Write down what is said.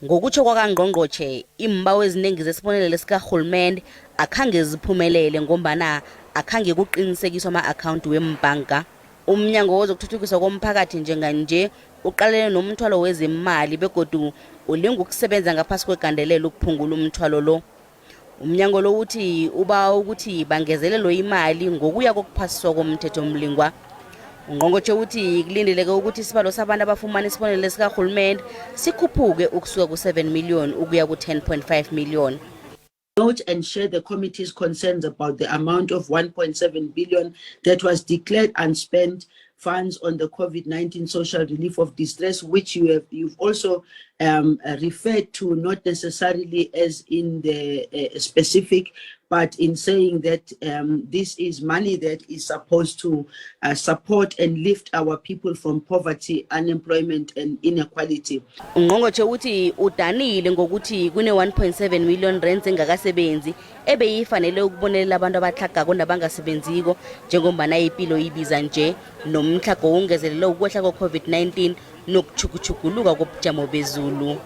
Ngokutsho kwakangqongqotjhe, imbawo eziningi zesibonelelo sikarhulumende akhange ziphumelele ngombana akhange kuqinisekiswa ama-akhawthi wembhanka. Umnyango wezokuthuthukiswa komphakathi njenganje uqalene nomthwalo wezemali begodu ulinga ukusebenza ngaphasi kwegandelelo ukuphungula umthwalo lo. Umnyango lo uthi uba ukuthi bangezelelwe imali ngokuya kokuphasiswa komthethomlingwa. UNgqongqotjhe uthi kulindeleke ukuthi isibalo sabantu abafumana isibonelelo sikarhulumende sikhuphuke ukusuka ku-7 million ukuya ku-10.5 million. Note and share the committee's concerns about the amount of 1.7 billion that was declared unspent funds on the COVID-19 social relief of distress, which you've also referred to, not necessarily as in the specific, but in saying that this is money that is supposed to support and lift our people from poverty, unemployment and inequality. UNgqongqotjhe uthi udanile ngokuthi kune 1.7 million rands engakasebenzi ebeyifanele ukubonelela abantu abatlhagako nabangasebenziko njengombana ipilo ibiza nje nomtlhago wongezelelwe ukwehla kwe-COVID-19 nokutjhugutjhuguluka kobujamo bezulu.